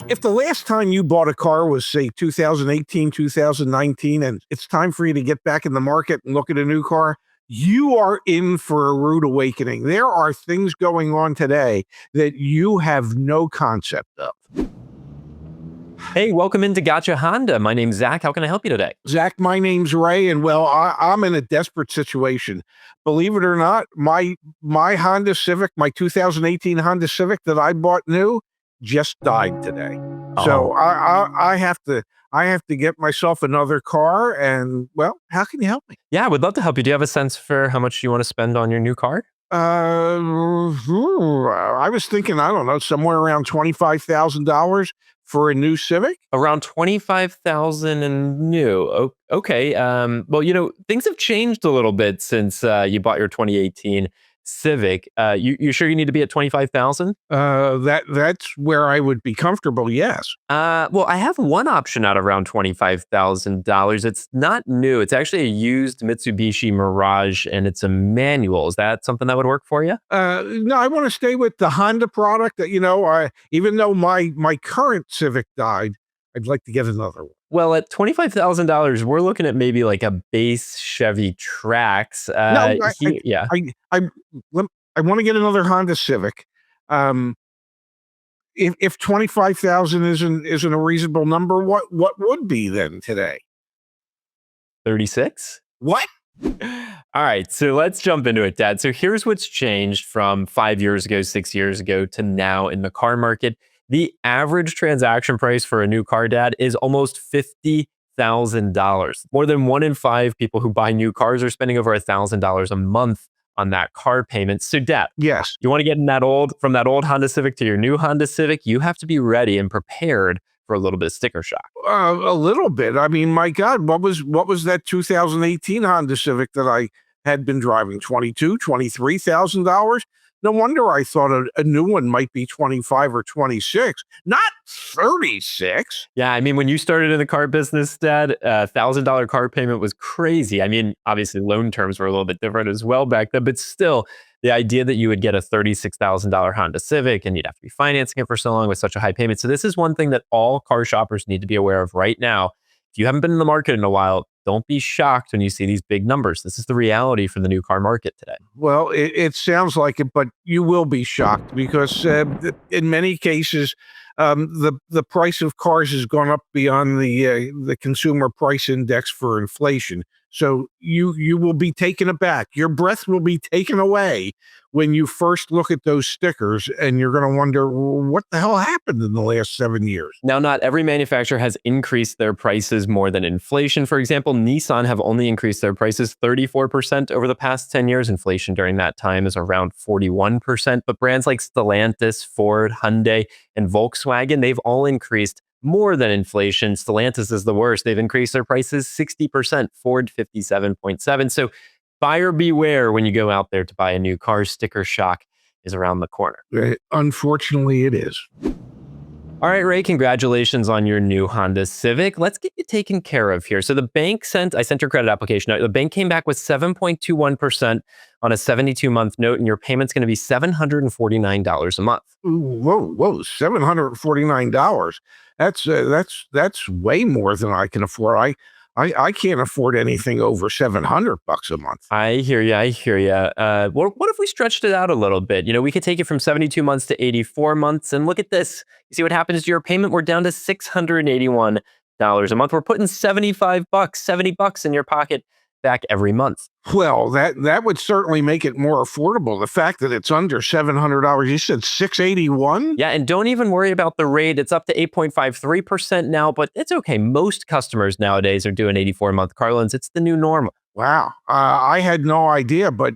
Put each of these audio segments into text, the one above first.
If the last time you bought a car was, say, 2018, 2019, and it's time for you to get back in the market and look at a new car, you are in for a rude awakening. There are things going on today that you have no concept of. Hey, welcome into Gotcha Honda. My name's Zach. How can I help you today? Zach, my name's Ray, and well, I'm in a desperate situation. Believe it or not, my Honda Civic, my 2018 Honda Civic that I bought new, just died today. So Oh, I have to get myself another car. And well, how can you help me? yeah, I would love to help you. Do you have a sense for how much you want to spend on your new car? I was thinking, I don't know, somewhere around $25,000 for a new Civic. Around 25,000 and new. Okay. Well, things have changed a little bit since you bought your 2018 Civic. You sure you need to be at 25,000? That's where I would be comfortable. Yes. Well, I have one option at around $25,000. It's not new. It's actually a used Mitsubishi Mirage, and it's a manual. Is that something that would work for you? No, I want to stay with the Honda product. Even though my current Civic died, I'd like to get another one. Well, at $25,000, we're looking at maybe like a base Chevy Trax. No, Yeah. I I want to get another Honda Civic. Um, if 25,000 isn't a reasonable number, what would be then today? 36? What? All right, so let's jump into it, Dad. So here's what's changed from 5 years ago, 6 years ago to now in the car market. The average transaction price for a new car, Dad, is almost $50,000. More than 1 in 5 people who buy new cars are spending over $1,000 a month on that car payment. So, Dad, Yes. you want to get in from that old Honda Civic to your new Honda Civic, you have to be ready and prepared for a little bit of sticker shock. A little bit. I mean, my God, what was that 2018 Honda Civic that I had been driving? $23,000. No wonder I thought a new one might be 25 or 26, not 36. Yeah, I mean, when you started in the car business, Dad, $1,000 car payment was crazy. I mean, obviously, loan terms were a little bit different as well back then, but still, the idea that you would get a $36,000 Honda Civic and you'd have to be financing it for so long with such a high payment. So this is one thing that all car shoppers need to be aware of right now. If you haven't been in the market in a while, don't be shocked when you see these big numbers. This is the reality for the new car market today. Well, it sounds like it, but you will be shocked because in many cases, the price of cars has gone up beyond the consumer price index for inflation. So you will be taken aback. Your breath will be taken away when you first look at those stickers, and you're going to wonder, what the hell happened in the last 7 years? Now, not every manufacturer has increased their prices more than inflation. For example, Nissan have only increased their prices 34% over the past 10 years. Inflation during that time is around 41%. But brands like Stellantis, Ford, Hyundai, and Volkswagen, they've all increased more than inflation. Stellantis is the worst. They've increased their prices 60%, Ford 57.7. So buyer beware when you go out there to buy a new car. Sticker shock is around the corner. Unfortunately, it is. All right, Ray, congratulations on your new Honda Civic. Let's get you taken care of here. So the bank I sent your credit application out. The bank came back with 7.21% on a 72-month note, and your payment's going to be $749 a month. Ooh, whoa, $749. That's way more than I can afford. I can't afford anything over $700 a month. I hear you. Well, what if we stretched it out a little bit? We could take it from 72 months to 84 months. And look at this. You see what happens to your payment? We're down to $681 a month. We're putting $75, $70 in your pocket back every month. Well, that would certainly make it more affordable. The fact that it's under $700, you said 681. Yeah, and don't even worry about the rate. It's up to 8.53% now, but it's okay. Most customers nowadays are doing 84-month car loans. It's the new normal. Wow, I had no idea, but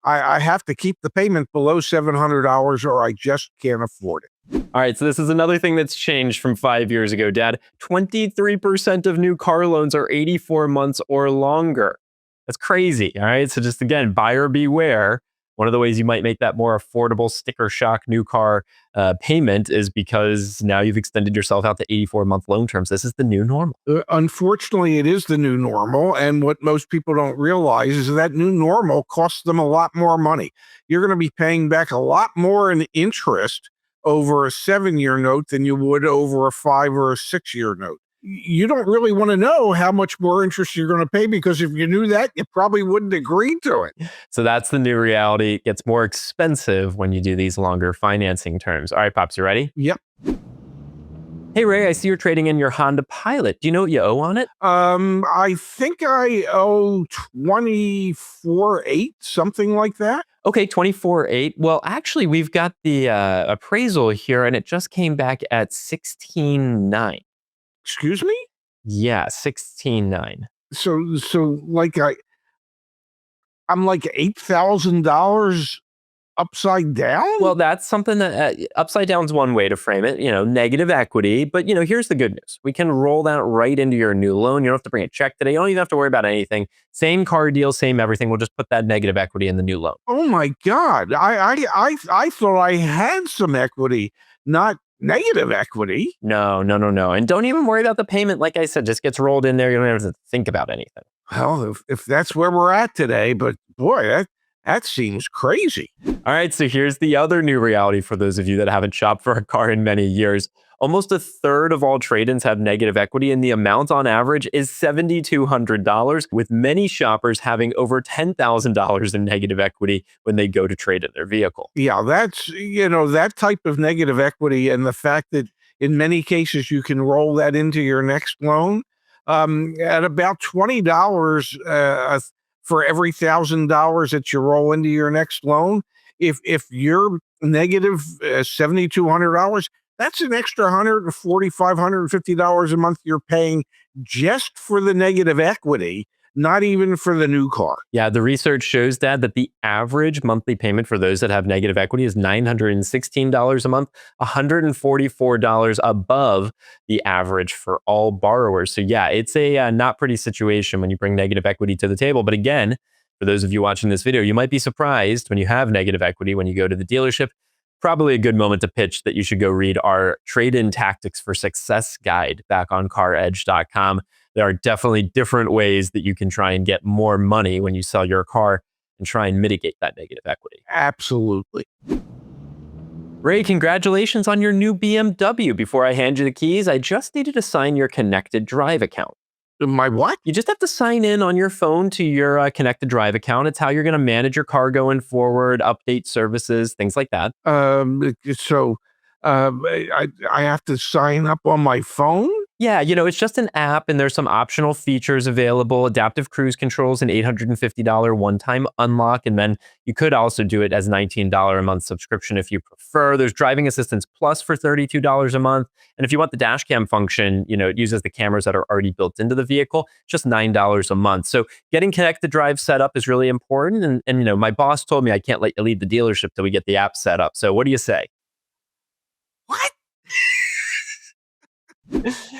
I have to keep the payment below $700 or I just can't afford it. All right, so this is another thing that's changed from 5 years ago, Dad. 23% of new car loans are 84 months or longer. That's crazy, all right? So just again, buyer beware. One of the ways you might make that more affordable sticker shock new car payment is because now you've extended yourself out to 84-month loan terms. This is the new normal. Unfortunately, it is the new normal. And what most people don't realize is that new normal costs them a lot more money. You're going to be paying back a lot more in interest over a 7-year note than you would over a 5 or a 6-year note. You don't really want to know how much more interest you're going to pay, because if you knew that, you probably wouldn't agree to it. So that's the new reality. It gets more expensive when you do these longer financing terms. All right, Pops, you ready? Yep. Hey, Ray, I see you're trading in your Honda Pilot. Do you know what you owe on it? I think I owe 24.8, something like that. Okay, 24.8. Well, actually, we've got the appraisal here, and it just came back at 16.9. Excuse me? Yeah, 16.9. So like I'm like $8,000 upside down? Well, that's something that upside down is one way to frame it, negative equity. But, here's the good news. We can roll that right into your new loan. You don't have to bring a check today. You don't even have to worry about anything. Same car deal, same everything. We'll just put that negative equity in the new loan. Oh my God. I thought I had some equity, not negative equity. No. And don't even worry about the payment. Like I said, just gets rolled in there. You don't have to think about anything. Well, if that's where we're at today, but boy, that seems crazy. All right, so here's the other new reality for those of you that haven't shopped for a car in many years. Almost a third of all trade-ins have negative equity, and the amount on average is $7,200, with many shoppers having over $10,000 in negative equity when they go to trade in their vehicle. Yeah, that's, that type of negative equity, and the fact that in many cases you can roll that into your next loan at about $20 for every $1,000 that you roll into your next loan. If you're negative $7,200, that's an extra $140, $550 a month you're paying just for the negative equity, not even for the new car. Yeah, the research shows, Dad, that the average monthly payment for those that have negative equity is $916 a month, $144 above the average for all borrowers. So yeah, it's a not pretty situation when you bring negative equity to the table. But again, for those of you watching this video, you might be surprised when you have negative equity when you go to the dealership. Probably a good moment to pitch that you should go read our Trade-in Tactics for Success guide back on CarEdge.com. There are definitely different ways that you can try and get more money when you sell your car and try and mitigate that negative equity. Absolutely. Ray, congratulations on your new BMW. Before I hand you the keys, I just needed to sign your Connected Drive account. My what? You just have to sign in on your phone to your Connected Drive account. It's how you're going to manage your car going forward, update services, things like that. So I have to sign up on my phone? Yeah, it's just an app, and there's some optional features available, adaptive cruise controls, an $850 one-time unlock, and then you could also do it as a $19 a month subscription if you prefer. There's Driving Assistance Plus for $32 a month, and if you want the dash cam function, it uses the cameras that are already built into the vehicle, just $9 a month. So getting Connected Drive set up is really important, and my boss told me I can't let you leave the dealership till we get the app set up. So what do you say? What?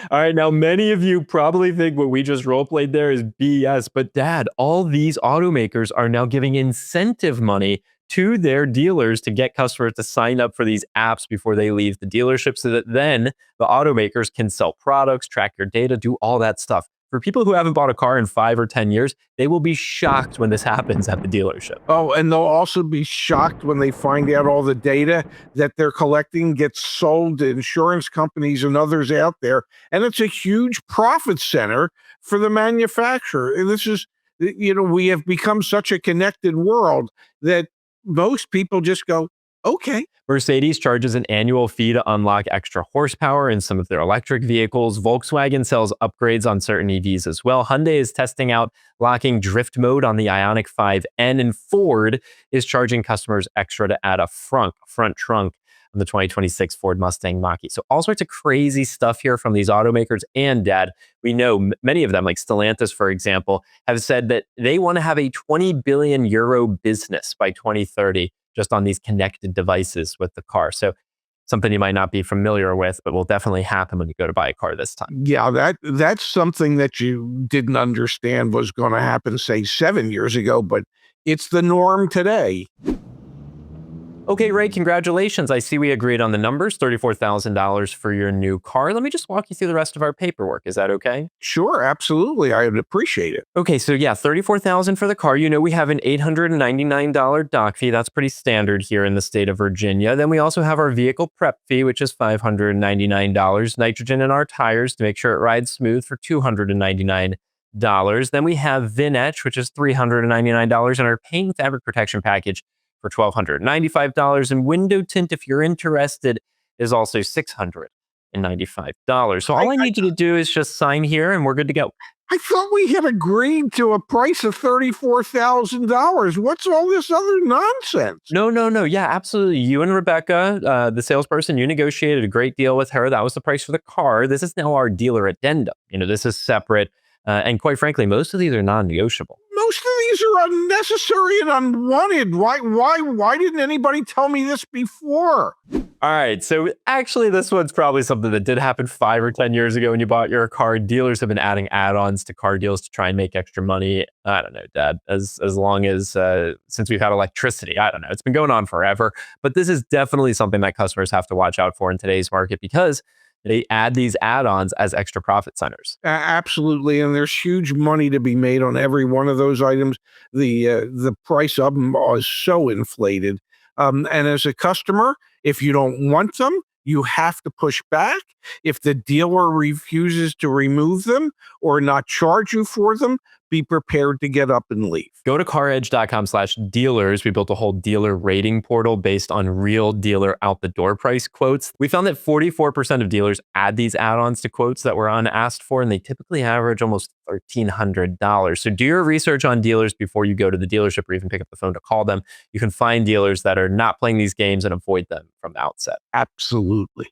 All right, now many of you probably think what we just role-played there is BS, but Dad, all these automakers are now giving incentive money to their dealers to get customers to sign up for these apps before they leave the dealership, so that then the automakers can sell products, track your data, do all that stuff. For people who haven't bought a car in 5 or 10 years, they will be shocked when this happens at the dealership. Oh, and they'll also be shocked when they find out all the data that they're collecting gets sold to insurance companies and others out there. And it's a huge profit center for the manufacturer. And this is, we have become such a connected world that most people just go, okay. Mercedes charges an annual fee to unlock extra horsepower in some of their electric vehicles. Volkswagen sells upgrades on certain EVs as well. Hyundai is testing out locking drift mode on the Ioniq 5N, and Ford is charging customers extra to add a front trunk on the 2026 Ford Mustang Mach-E. So all sorts of crazy stuff here from these automakers. And Dad, we know many of them, like Stellantis, for example, have said that they want to have a 20 billion euro business by 2030 just on these connected devices with the car. So something you might not be familiar with, but will definitely happen when you go to buy a car this time. Yeah, that's something that you didn't understand was going to happen, say, 7 years ago, but it's the norm today. Okay, Ray, congratulations. I see we agreed on the numbers, $34,000 for your new car. Let me just walk you through the rest of our paperwork. Is that okay? Sure, absolutely. I would appreciate it. Okay, so yeah, $34,000 for the car. You know, we have an $899 doc fee. That's pretty standard here in the state of Virginia. Then we also have our vehicle prep fee, which is $599. Nitrogen in our tires to make sure it rides smooth for $299. Then we have VinEtch, which is $399, and our paint fabric protection package for $1,295. And window tint, if you're interested, is also $695. So all I need you to do is just sign here and we're good to go. I thought we had agreed to a price of $34,000. What's all this other nonsense? No. Yeah, absolutely. You and Rebecca, the salesperson, you negotiated a great deal with her. That was the price for the car. This is now our dealer addendum. You know, this is separate. And quite frankly, most of these are non-negotiable. Most of these are unnecessary and unwanted. Why didn't anybody tell me this before? All right, so actually this one's probably something that did happen 5 or 10 years ago when you bought your car. Dealers have been adding add-ons to car deals to try and make extra money. I don't know, Dad, as long as since we've had electricity. I don't know. It's been going on forever. But this is definitely something that customers have to watch out for in today's market because they add these add-ons as extra profit centers. Absolutely, and there's huge money to be made on every one of those items. The price of them is so inflated. And as a customer, if you don't want them, you have to push back. If the dealer refuses to remove them or not charge you for them, be prepared to get up and leave. Go to caredge.com/dealers. We built a whole dealer rating portal based on real dealer out the door price quotes. We found that 44% of dealers add these add-ons to quotes that were unasked for, and they typically average almost $1,300. So do your research on dealers before you go to the dealership or even pick up the phone to call them. You can find dealers that are not playing these games and avoid them from the outset. Absolutely.